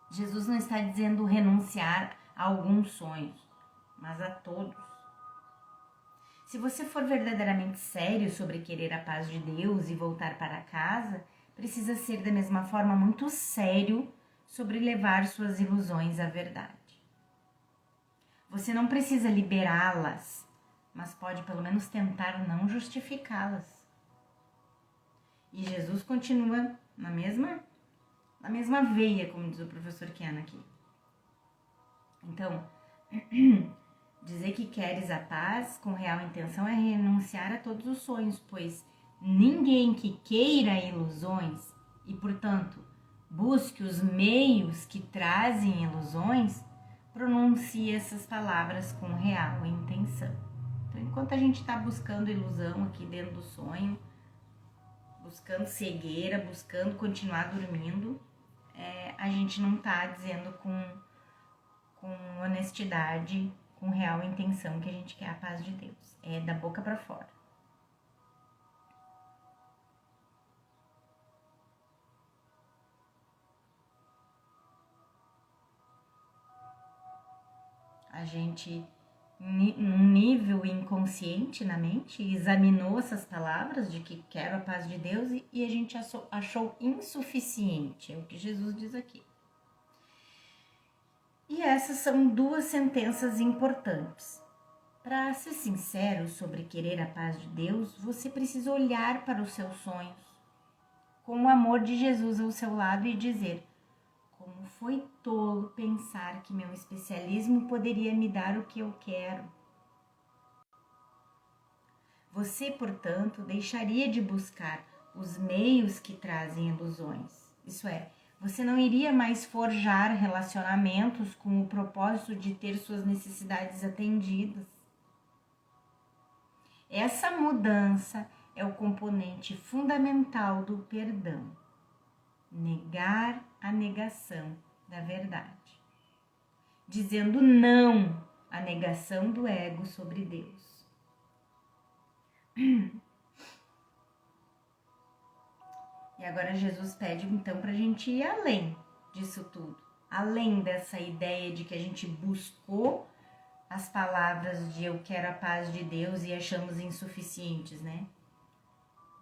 Jesus não está dizendo renunciar a alguns sonhos, mas a todos. Se você for verdadeiramente sério sobre querer a paz de Deus e voltar para casa, precisa ser da mesma forma muito sério sobre levar suas ilusões à verdade. Você não precisa liberá-las, mas pode pelo menos tentar não justificá-las. E Jesus continua na mesma veia, como diz o professor Ken aqui. Então, dizer que queres a paz com real intenção é renunciar a todos os sonhos, pois ninguém que queira ilusões e, portanto, busque os meios que trazem ilusões, pronuncia essas palavras com real intenção. Então, enquanto a gente está buscando ilusão aqui dentro do sonho, buscando cegueira, buscando continuar dormindo, a gente não está dizendo com honestidade, com real intenção que a gente quer a paz de Deus. É da boca para fora. A gente, num nível inconsciente na mente, examinou essas palavras de que quero a paz de Deus e a gente achou insuficiente. É o que Jesus diz aqui. E essas são duas sentenças importantes. Para ser sincero sobre querer a paz de Deus, você precisa olhar para os seus sonhos com o amor de Jesus ao seu lado e dizer: como foi tolo pensar que meu especialismo poderia me dar o que eu quero. Você, portanto, deixaria de buscar os meios que trazem ilusões. Isso é, você não iria mais forjar relacionamentos com o propósito de ter suas necessidades atendidas. Essa mudança é o componente fundamental do perdão. Negar a negação da verdade. Dizendo não à negação do ego sobre Deus. E agora Jesus pede então para a gente ir além disso tudo. Além dessa ideia de que a gente buscou as palavras de eu quero a paz de Deus e achamos insuficientes, né?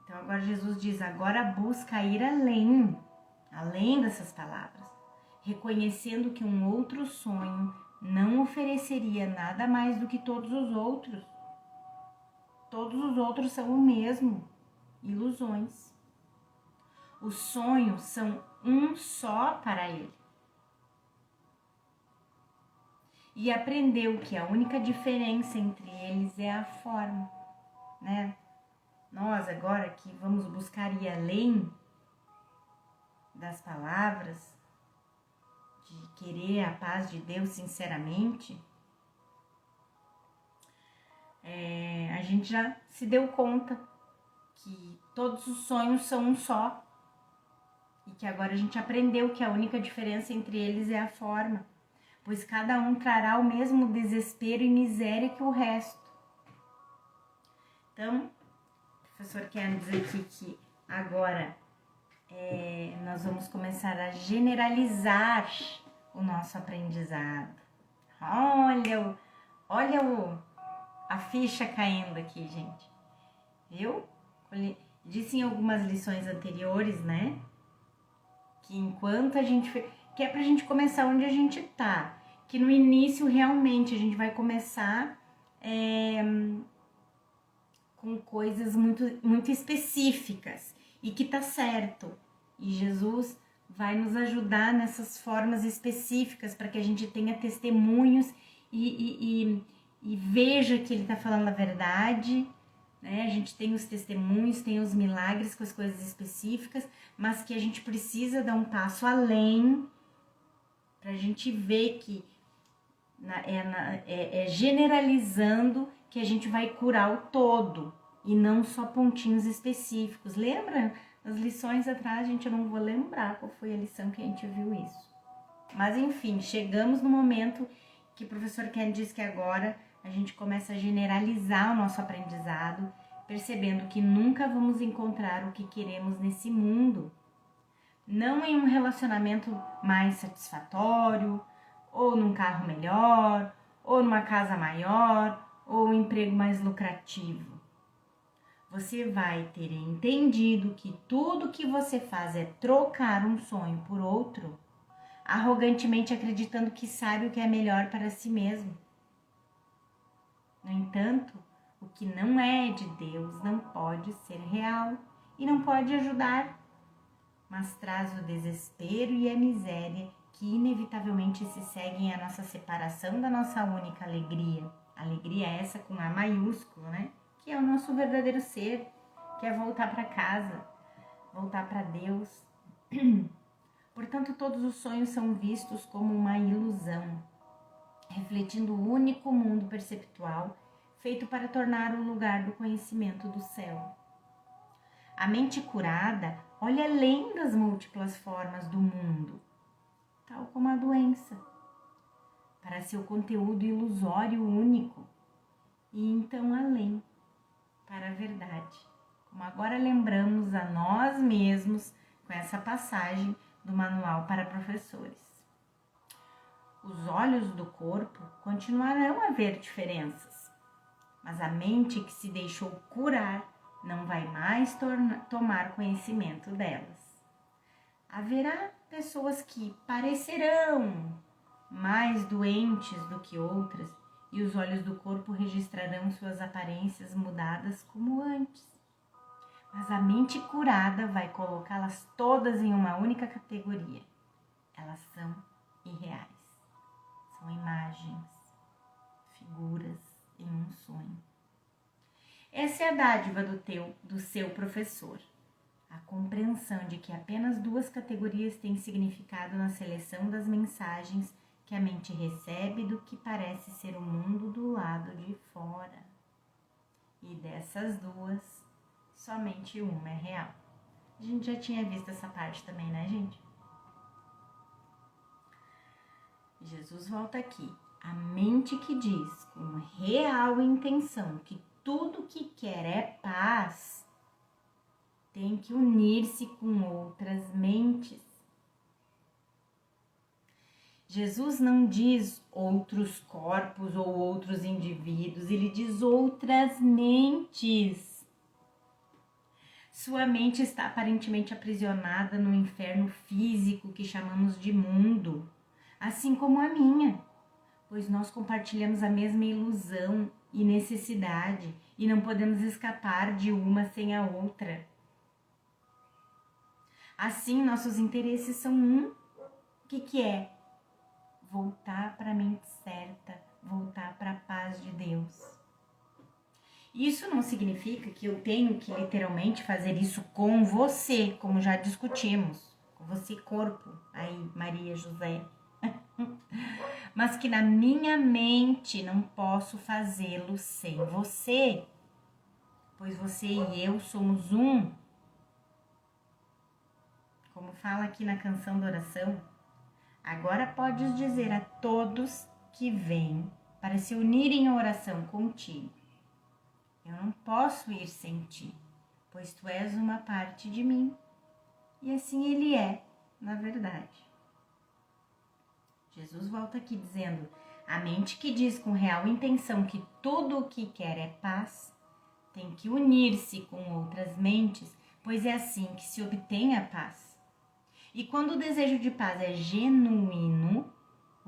Então agora Jesus diz, agora busca ir além dessas palavras, reconhecendo que um outro sonho não ofereceria nada mais do que todos os outros. Todos os outros são o mesmo, ilusões. Os sonhos são um só para ele. E aprendeu que a única diferença entre eles é a forma, né? Nós agora que vamos buscar ir além das palavras, de querer a paz de Deus sinceramente, a gente já se deu conta que todos os sonhos são um só e que agora a gente aprendeu que a única diferença entre eles é a forma, pois cada um trará o mesmo desespero e miséria que o resto. Então, o professor quer dizer aqui que agora nós vamos começar a generalizar o nosso aprendizado. Olha a ficha caindo aqui, gente. Viu? Disse em algumas lições anteriores, né? Que enquanto a gente... que é pra gente começar onde a gente tá. Que no início, realmente, a gente vai começar com coisas muito, muito específicas. E que tá certo. E Jesus vai nos ajudar nessas formas específicas para que a gente tenha testemunhos e veja que ele está falando a verdade, né? A gente tem os testemunhos, tem os milagres com as coisas específicas, mas que a gente precisa dar um passo além para a gente ver que generalizando que a gente vai curar o todo e não só pontinhos específicos. Lembra? Nas lições atrás, gente, eu não vou lembrar qual foi a lição que a gente viu isso. Mas enfim, chegamos no momento que o professor Ken diz que agora a gente começa a generalizar o nosso aprendizado, percebendo que nunca vamos encontrar o que queremos nesse mundo. Não em um relacionamento mais satisfatório, ou num carro melhor, ou numa casa maior, ou um emprego mais lucrativo. Você vai ter entendido que tudo que você faz é trocar um sonho por outro, arrogantemente acreditando que sabe o que é melhor para si mesmo. No entanto, o que não é de Deus não pode ser real e não pode ajudar, mas traz o desespero e a miséria que inevitavelmente se seguem à nossa separação da nossa única alegria. Alegria essa com A maiúsculo, né? Que é o nosso verdadeiro ser, que é voltar para casa, voltar para Deus. Portanto, todos os sonhos são vistos como uma ilusão, refletindo o único mundo perceptual feito para tornar o lugar do conhecimento do céu. A mente curada olha além das múltiplas formas do mundo, tal como a doença, para seu conteúdo ilusório único, e então além, para a verdade, como agora lembramos a nós mesmos com essa passagem do Manual para Professores. Os olhos do corpo continuarão a ver diferenças, mas a mente que se deixou curar não vai mais tomar conhecimento delas. Haverá pessoas que parecerão mais doentes do que outras, e os olhos do corpo registrarão suas aparências mudadas como antes. Mas a mente curada vai colocá-las todas em uma única categoria. Elas são irreais. São imagens, figuras em um sonho. Essa é a dádiva do seu professor. A compreensão de que apenas duas categorias têm significado na seleção das mensagens que a mente recebe do que parece ser o mundo do lado de fora. E dessas duas, somente uma é real. A gente já tinha visto essa parte também, né, gente? Jesus volta aqui. A mente que diz com real intenção que tudo que quer é paz, tem que unir-se com outras mentes. Jesus não diz outros corpos ou outros indivíduos, ele diz outras mentes. Sua mente está aparentemente aprisionada no inferno físico que chamamos de mundo, assim como a minha, pois nós compartilhamos a mesma ilusão e necessidade e não podemos escapar de uma sem a outra. Assim, nossos interesses são um. O que é? Voltar para a mente certa, voltar para a paz de Deus. Isso não significa que eu tenho que literalmente fazer isso com você, como já discutimos. Com você, corpo, aí, Maria José. Mas que na minha mente não posso fazê-lo sem você, pois você e eu somos um. Como fala aqui na canção da oração, agora podes dizer a todos que vêm para se unirem à oração contigo. Eu não posso ir sem ti, pois tu és uma parte de mim. E assim ele é, na verdade. Jesus volta aqui dizendo, a mente que diz com real intenção que tudo o que quer é paz, tem que unir-se com outras mentes, pois é assim que se obtém a paz. E quando o desejo de paz é genuíno,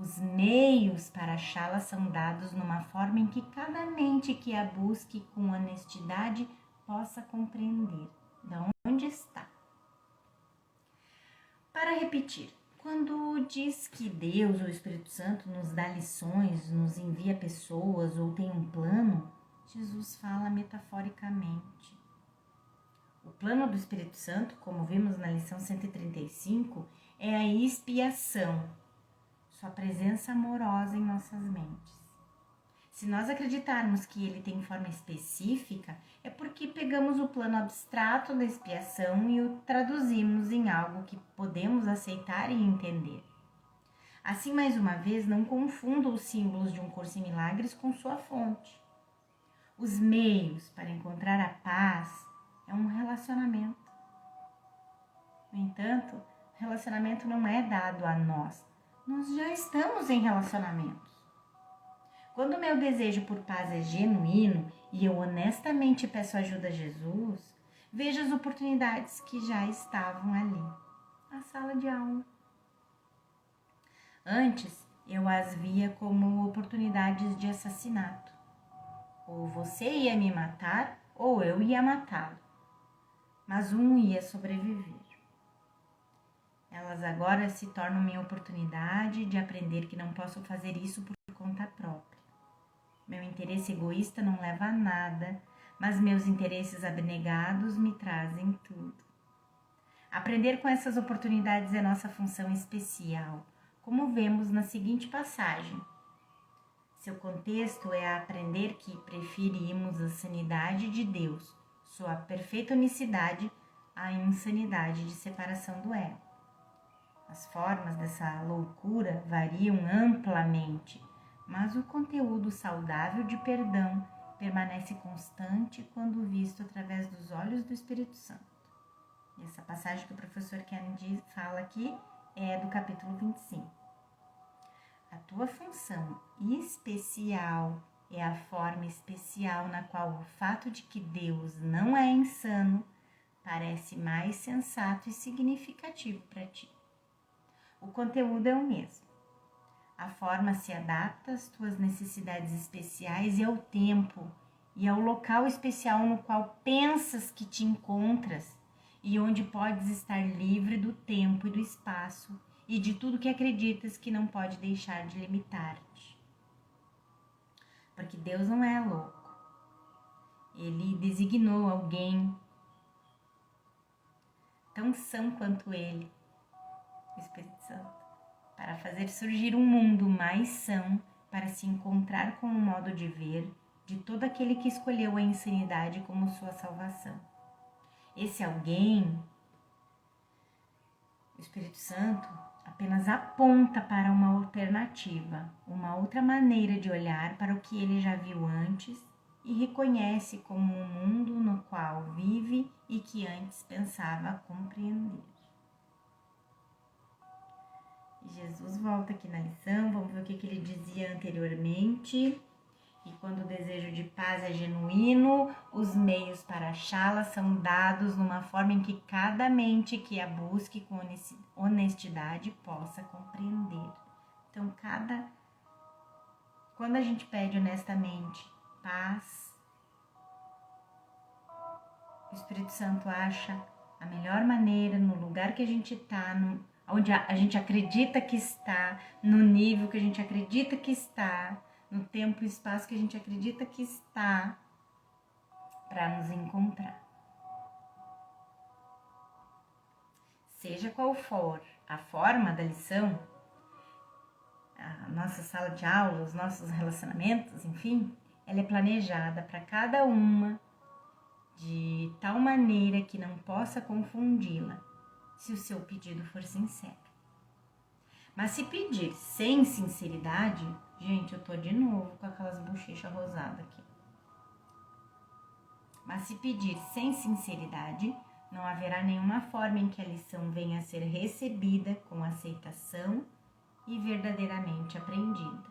os meios para achá-la são dados numa forma em que cada mente que a busque com honestidade possa compreender de onde está. Para repetir, quando diz que Deus ou o Espírito Santo nos dá lições, nos envia pessoas ou tem um plano, Jesus fala metaforicamente. O plano do Espírito Santo, como vimos na lição 135, é a expiação, sua presença amorosa em nossas mentes. Se nós acreditarmos que ele tem forma específica, é porque pegamos o plano abstrato da expiação e o traduzimos em algo que podemos aceitar e entender. Assim, mais uma vez, não confunda os símbolos de um curso em milagres com sua fonte. Os meios para encontrar a paz é um relacionamento. No entanto, o relacionamento não é dado a nós. Nós já estamos em relacionamentos. Quando o meu desejo por paz é genuíno e eu honestamente peço ajuda a Jesus, vejo as oportunidades que já estavam ali, na sala de aula. Antes, eu as via como oportunidades de assassinato. Ou você ia me matar, ou eu ia matá-lo. Mas um ia sobreviver. Elas agora se tornam minha oportunidade de aprender que não posso fazer isso por conta própria. Meu interesse egoísta não leva a nada, mas meus interesses abnegados me trazem tudo. Aprender com essas oportunidades é nossa função especial, como vemos na seguinte passagem. Seu contexto é aprender que preferimos a sanidade de Deus, sua perfeita unicidade, à insanidade de separação do ego. As formas dessa loucura variam amplamente, mas o conteúdo saudável de perdão permanece constante quando visto através dos olhos do Espírito Santo. E essa passagem que o professor Kennedy fala aqui é do capítulo 25. A tua função especial é a forma especial na qual o fato de que Deus não é insano parece mais sensato e significativo para ti. O conteúdo é o mesmo. A forma se adapta às tuas necessidades especiais e ao tempo e ao local especial no qual pensas que te encontras e onde podes estar livre do tempo e do espaço e de tudo que acreditas que não pode deixar de limitar-te. Porque Deus não é louco. Ele designou alguém tão são quanto ele, o Espírito Santo, para fazer surgir um mundo mais são, para se encontrar com um modo de ver de todo aquele que escolheu a insanidade como sua salvação. Esse alguém, o Espírito Santo, apenas aponta para uma alternativa, uma outra maneira de olhar para o que ele já viu antes e reconhece como um mundo no qual vive e que antes pensava compreender. Jesus volta aqui na lição, vamos ver o que ele dizia anteriormente. E quando o desejo de paz é genuíno, os meios para achá-la são dados numa forma em que cada mente que a busque com honestidade possa compreender. Então, quando a gente pede honestamente paz, o Espírito Santo acha a melhor maneira, no lugar que a gente está, onde a gente acredita que está, no nível que a gente acredita que está, no tempo e espaço que a gente acredita que está, para nos encontrar. Seja qual for a forma da lição, a nossa sala de aula, os nossos relacionamentos, enfim, ela é planejada para cada uma de tal maneira que não possa confundi-la, se o seu pedido for sincero. Mas se pedir sem sinceridade, gente, eu tô de novo com aquelas bochechas rosadas aqui. Mas se pedir sem sinceridade, não haverá nenhuma forma em que a lição venha a ser recebida com aceitação e verdadeiramente aprendida.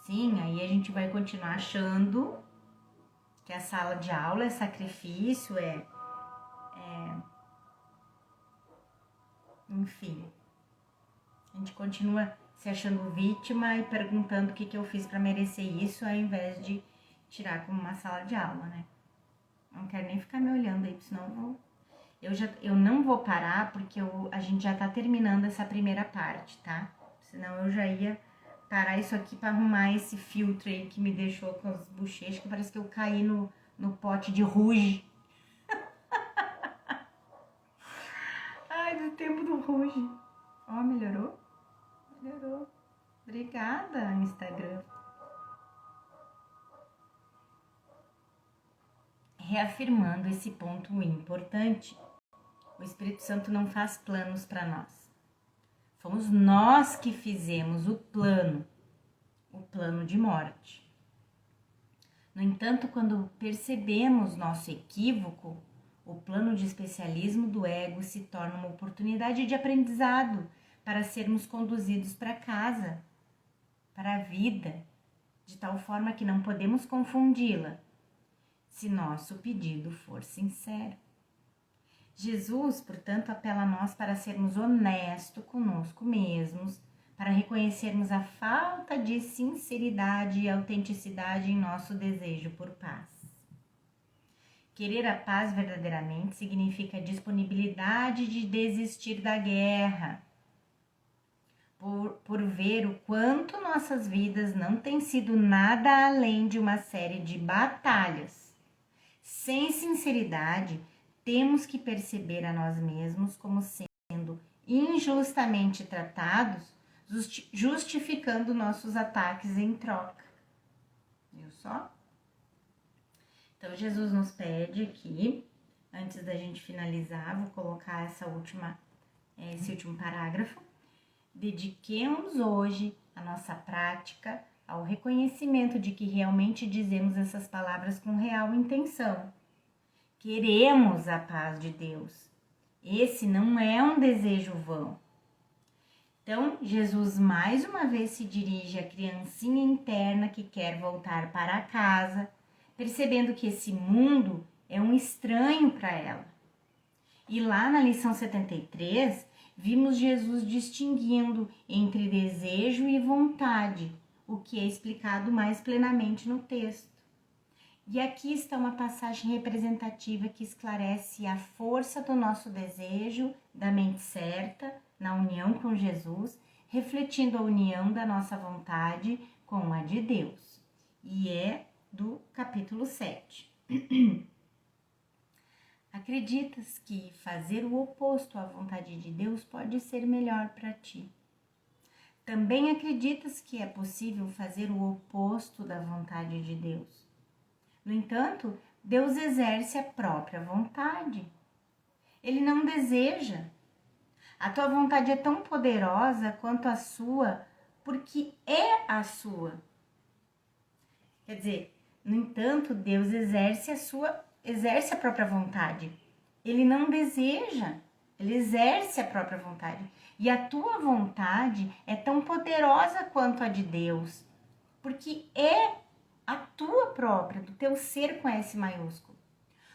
Sim, aí a gente vai continuar achando que a sala de aula é sacrifício, enfim. A gente continua se achando vítima e perguntando o que eu fiz para merecer isso, ao invés de tirar como uma sala de aula, né? Não quero nem ficar me olhando aí, senão eu não vou parar, porque a gente já tá terminando essa primeira parte, tá? Senão eu já ia parar isso aqui para arrumar esse filtro aí que me deixou com as bochechas, que parece que eu caí no pote de rouge. Ai, do tempo do rouge. Ó, melhorou? Melhorou. Obrigada, Instagram. Reafirmando esse ponto importante, o Espírito Santo não faz planos para nós. Fomos nós que fizemos o plano de morte. No entanto, quando percebemos nosso equívoco, o plano de especialismo do ego se torna uma oportunidade de aprendizado para sermos conduzidos para casa, para a vida, de tal forma que não podemos confundi-la, se nosso pedido for sincero. Jesus, portanto, apela a nós para sermos honestos conosco mesmos, para reconhecermos a falta de sinceridade e autenticidade em nosso desejo por paz. Querer a paz verdadeiramente significa a disponibilidade de desistir da guerra, por ver o quanto nossas vidas não têm sido nada além de uma série de batalhas. Sem sinceridade, temos que perceber a nós mesmos como sendo injustamente tratados, justificando nossos ataques em troca. Viu só? Então, Jesus nos pede aqui, antes da gente finalizar, vou colocar esse último parágrafo. Dediquemos hoje a nossa prática ao reconhecimento de que realmente dizemos essas palavras com real intenção. Queremos a paz de Deus. Esse não é um desejo vão. Então, Jesus mais uma vez se dirige à criancinha interna que quer voltar para casa, percebendo que esse mundo é um estranho para ela. E lá na lição 73, vimos Jesus distinguindo entre desejo e vontade, o que é explicado mais plenamente no texto. E aqui está uma passagem representativa que esclarece a força do nosso desejo, da mente certa, na união com Jesus, refletindo a união da nossa vontade com a de Deus. E é do capítulo 7. Acreditas que fazer o oposto à vontade de Deus pode ser melhor para ti? Também acreditas que é possível fazer o oposto da vontade de Deus? No entanto, Deus exerce a própria vontade. Ele não deseja. A tua vontade é tão poderosa quanto a sua, porque é a sua. Quer dizer, no entanto, Deus exerce a própria vontade. Ele não deseja, ele exerce a própria vontade. E a tua vontade é tão poderosa quanto a de Deus, porque é a tua própria, do teu ser com S maiúsculo.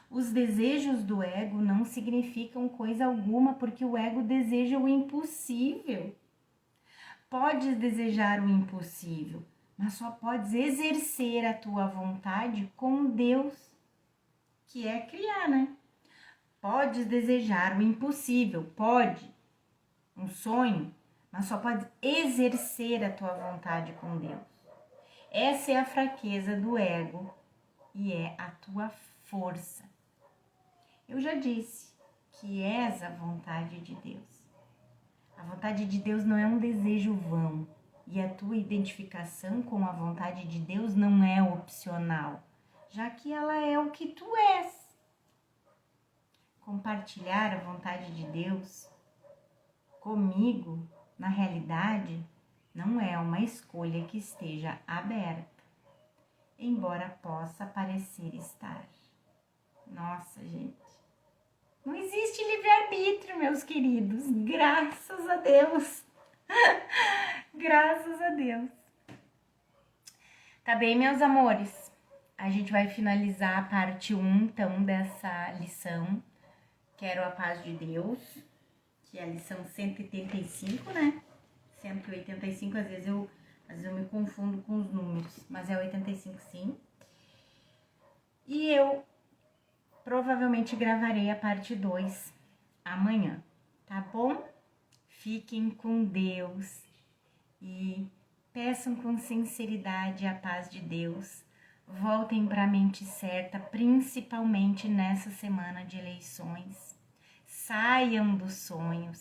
Os desejos do ego não significam coisa alguma, porque o ego deseja o impossível. Podes desejar o impossível, mas só podes exercer a tua vontade com Deus, que é criar, né? Podes desejar o impossível, pode, um sonho, mas só pode exercer a tua vontade com Deus. Essa é a fraqueza do ego e é a tua força. Eu já disse que és a vontade de Deus. A vontade de Deus não é um desejo vão e a tua identificação com a vontade de Deus não é opcional, já que ela é o que tu és. Compartilhar a vontade de Deus comigo, na realidade, não é uma escolha que esteja aberta, embora possa parecer estar. Nossa, gente, não existe livre-arbítrio, meus queridos, graças a Deus. Graças a Deus. Tá bem, meus amores? A gente vai finalizar a parte 1, então, dessa lição. Quero a paz de Deus, que é a lição 185, né? 185, às vezes eu me confundo com os números, mas é 85 sim. E eu provavelmente gravarei a parte 2 amanhã, tá bom? Fiquem com Deus e peçam com sinceridade a paz de Deus. Voltem para a mente certa, principalmente nessa semana de eleições. Saiam do sonho,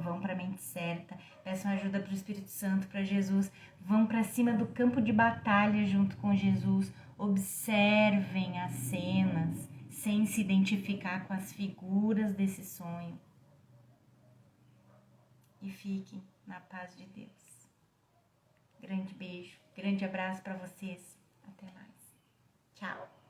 vão para a mente certa, peçam ajuda para o Espírito Santo, para Jesus, vão para cima do campo de batalha junto com Jesus, observem as cenas, sem se identificar com as figuras desse sonho. E fiquem na paz de Deus. Grande beijo, grande abraço para vocês. Até mais. Tchau.